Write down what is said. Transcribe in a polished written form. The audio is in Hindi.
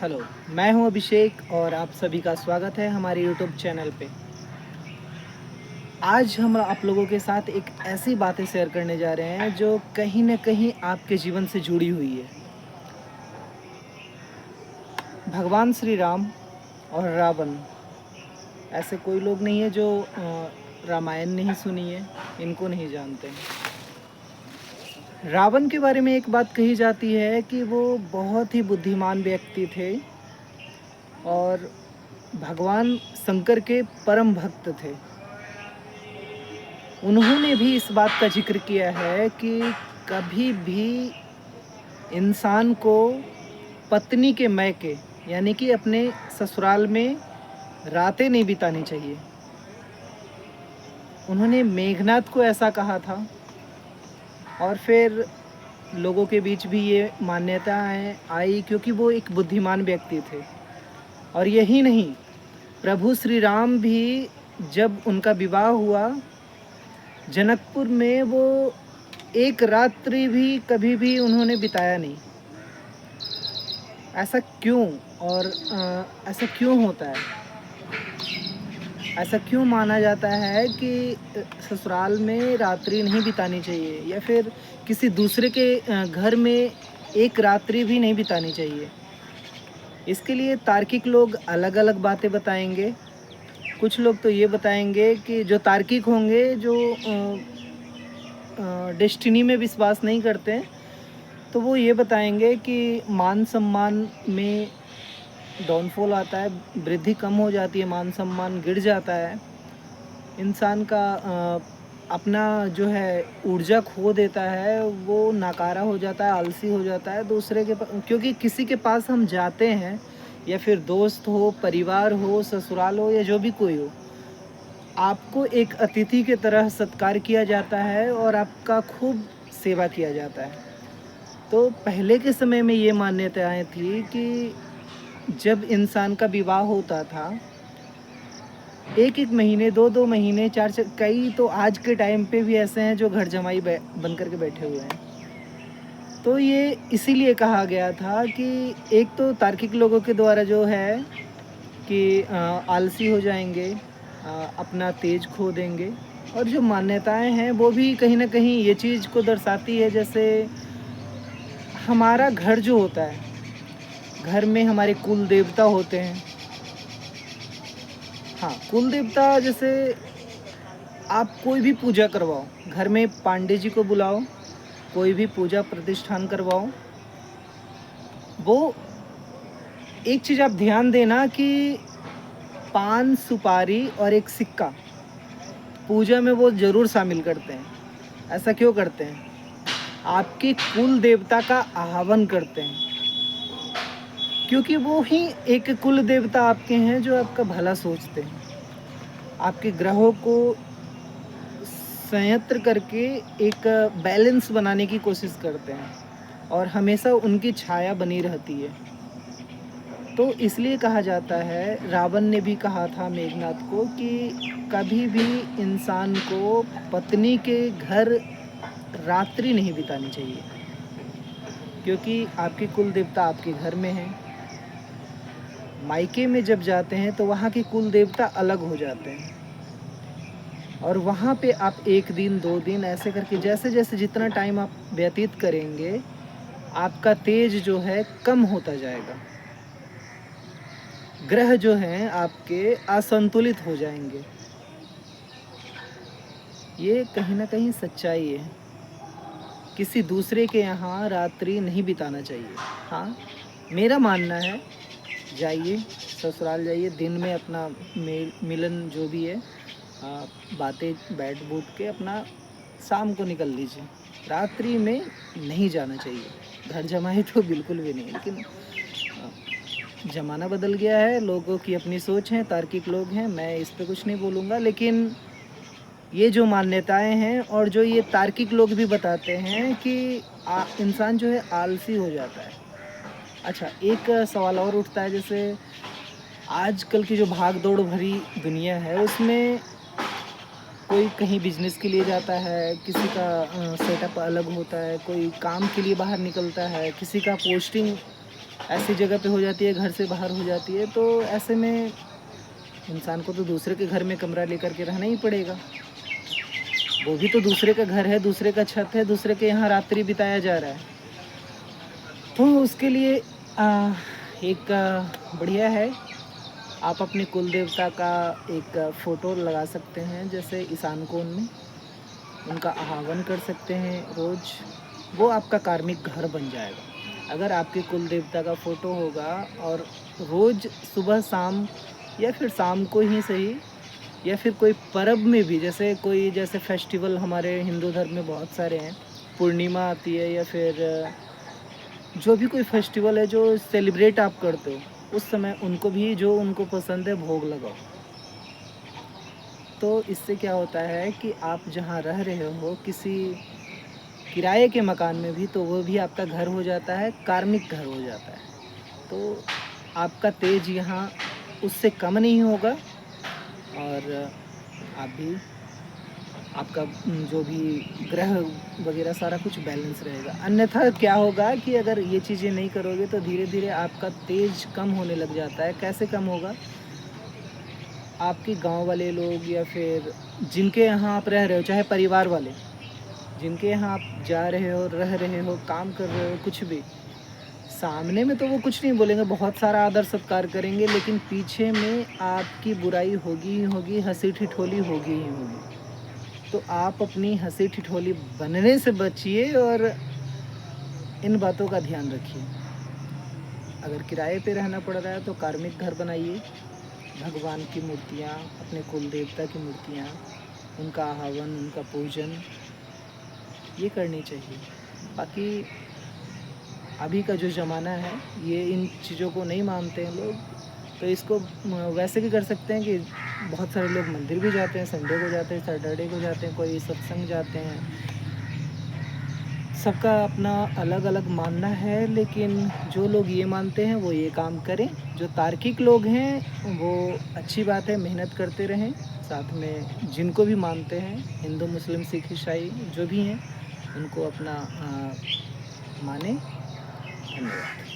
हेलो, मैं हूं अभिषेक और आप सभी का स्वागत है हमारे यूट्यूब चैनल पे। आज हम आप लोगों के साथ एक ऐसी बातें शेयर करने जा रहे हैं जो कहीं न कहीं आपके जीवन से जुड़ी हुई है। भगवान श्री राम और रावण, ऐसे कोई लोग नहीं है जो रामायण नहीं सुनी है, इनको नहीं जानते हैं। रावण के बारे में एक बात कही जाती है कि वो बहुत ही बुद्धिमान व्यक्ति थे और भगवान शंकर के परम भक्त थे। उन्होंने भी इस बात का ज़िक्र किया है कि कभी भी इंसान को पत्नी के मैके यानी कि अपने ससुराल में रातें नहीं बितानी चाहिए। उन्होंने मेघनाद को ऐसा कहा था और फिर लोगों के बीच भी ये मान्यताएँ आई क्योंकि वो एक बुद्धिमान व्यक्ति थे। और यही नहीं, प्रभु श्री राम भी जब उनका विवाह हुआ जनकपुर में, वो एक रात्रि भी कभी भी उन्होंने बिताया नहीं। ऐसा क्यों? और ऐसा क्यों होता है? ऐसा क्यों माना जाता है कि ससुराल में रात्रि नहीं बितानी चाहिए या फिर किसी दूसरे के घर में एक रात्रि भी नहीं बितानी चाहिए? इसके लिए तार्किक लोग अलग-अलग बातें बताएँगे। कुछ लोग तो ये बताएँगे कि जो तार्किक होंगे, जो डेस्टिनी में विश्वास नहीं करते हैं, तो वो ये बताएँगे कि मान-सम्मान में डाउनफॉल आता है, वृद्धि कम हो जाती है, मान-सम्मान गिर जाता है। इंसान का अपना जो है ऊर्जा खो देता है, वो नाकारा हो जाता है, आलसी हो जाता है। दूसरे के क्योंकि किसी के पास हम जाते हैं या फिर दोस्त हो, परिवार हो, ससुराल हो या जो भी कोई हो, आपको एक अतिथि की तरह सत्कार किया जाता है और आपका खूब सेवा किया जाता है। तो पहले के समय में ये मान्यताएँ थी कि जब इंसान का विवाह होता था, 1-1 महीने, 2-2 महीने, 4-4, कई तो आज के टाइम पे भी ऐसे हैं जो घर जमाई बन कर के बैठे हुए हैं। तो ये इसीलिए कहा गया था कि एक तो तार्किक लोगों के द्वारा जो है कि आलसी हो जाएँगे, अपना तेज खो देंगे, और जो मान्यताएँ हैं वो भी कहीं न कहीं ये चीज़ को दर्शाती है। जैसे हमारा घर जो होता है, घर में हमारे कुल देवता होते हैं। हाँ, कुल देवता जैसे आप कोई भी पूजा करवाओ, घर में पांडे जी को बुलाओ, कोई भी पूजा प्रतिष्ठान करवाओ, वो एक चीज़ आप ध्यान देना कि पान, सुपारी और एक सिक्का पूजा में वो ज़रूर शामिल करते हैं। ऐसा क्यों करते हैं? आपके कुल देवता का आह्वान करते हैं, क्योंकि वो ही एक कुल देवता आपके हैं जो आपका भला सोचते हैं। आपके ग्रहों को संयंत्र करके एक बैलेंस बनाने की कोशिश करते हैं और हमेशा उनकी छाया बनी रहती है। तो इसलिए कहा जाता है, रावण ने भी कहा था मेघनाद को कि कभी भी इंसान को पत्नी के घर रात्रि नहीं बितानी चाहिए, क्योंकि आपके कुल देवता आपके घर में हैं। मायके में जब जाते हैं तो वहाँ के कुल देवता अलग हो जाते हैं और वहाँ पे आप 1 दिन, 2 दिन ऐसे करके जैसे-जैसे जितना टाइम आप व्यतीत करेंगे, आपका तेज जो है कम होता जाएगा। ग्रह जो हैं आपके असंतुलित हो जाएँगे। ये कहीं न कहीं सच्चाई है। किसी दूसरे के यहाँ रात्रि नहीं बिताना चाहिए। हाँ, मेरा मानना है, जाइए, ससुराल जाइए, दिन में अपना मिलन जो भी है, बातें बैठ-बूठ के अपना शाम को निकल लीजिए। रात्रि में नहीं जाना चाहिए। घर जमाई तो बिल्कुल भी नहीं, लेकिन ज़माना बदल गया है, लोगों की अपनी सोच है, तार्किक लोग हैं, मैं इस पे कुछ नहीं बोलूँगा। लेकिन ये जो मान्यताएँ हैं और जो ये तार्किक लोग भी बताते हैं कि इंसान जो है आलसी हो जाता है। अच्छा, एक सवाल और उठता है, जैसे आजकल की जो भाग-दौड़ भरी दुनिया है, उसमें कोई कहीं बिज़नेस के लिए जाता है, किसी का सेटअप अलग होता है, कोई काम के लिए बाहर निकलता है, किसी का पोस्टिंग ऐसी जगह पे हो जाती है, घर से बाहर हो जाती है, तो ऐसे में इंसान को तो दूसरे के घर में कमरा लेकर के रहना ही पड़ेगा। वो भी तो दूसरे का घर है, दूसरे का छत है, दूसरे के यहाँ रात्रि बिताया जा रहा है। तो उसके लिए एक बढ़िया है, आप अपने कुल देवता का एक फ़ोटो लगा सकते हैं, जैसे ईशान कोण में उनका आह्वान कर सकते हैं रोज़। वो आपका कार्मिक घर बन जाएगा। अगर आपके कुल देवता का फ़ोटो होगा और रोज़ सुबह शाम या फिर शाम को ही सही, या फिर कोई पर्व में भी, जैसे फेस्टिवल हमारे हिंदू धर्म में बहुत सारे हैं, पूर्णिमा आती है या फिर जो भी कोई फेस्टिवल है जो सेलिब्रेट आप करते हो, उस समय उनको भी जो उनको पसंद है भोग लगाओ। तो इससे क्या होता है कि आप जहाँ रह रहे हो किसी किराए के मकान में भी, तो वो भी आपका घर हो जाता है, कार्मिक घर हो जाता है। तो आपका तेज यहाँ उससे कम नहीं होगा, और आप भी, आपका जो भी ग्रह वगैरह सारा कुछ बैलेंस रहेगा। अन्यथा क्या होगा कि अगर ये चीज़ें नहीं करोगे तो धीरे धीरे आपका तेज कम होने लग जाता है। कैसे कम होगा? आपके गांव वाले लोग या फिर जिनके यहाँ आप रह रहे हो, चाहे परिवार वाले, जिनके यहाँ आप जा रहे हो, रह रहे हो, काम कर रहे हो, कुछ भी, सामने में तो वो कुछ नहीं बोलेंगे, बहुत सारा आदर सत्कार करेंगे, लेकिन पीछे में आपकी बुराई होगी ही होगी, हंसी ठिठोली होगी ही होगी। तो आप अपनी हंसी ठिठोली बनने से बचिए और इन बातों का ध्यान रखिए। अगर किराए पे रहना पड़ रहा है तो कार्मिक घर बनाइए, भगवान की मूर्तियाँ, अपने कुल देवता की मूर्तियाँ, उनका आह्वान, उनका पूजन, ये करनी चाहिए। बाकी अभी का जो ज़माना है, ये इन चीज़ों को नहीं मानते हैं लोग, तो इसको वैसे भी कर सकते हैं कि बहुत सारे लोग मंदिर भी जाते हैं, संडे को जाते हैं, सैटरडे को जाते हैं, कोई सत्संग जाते हैं। सबका अपना अलग अलग मानना है, लेकिन जो लोग ये मानते हैं वो ये काम करें। जो तार्किक लोग हैं वो अच्छी बात है, मेहनत करते रहें। साथ में जिनको भी मानते हैं, हिंदू, मुस्लिम, सिख, ईसाई जो भी हैं, उनको अपना माने। धन्यवाद।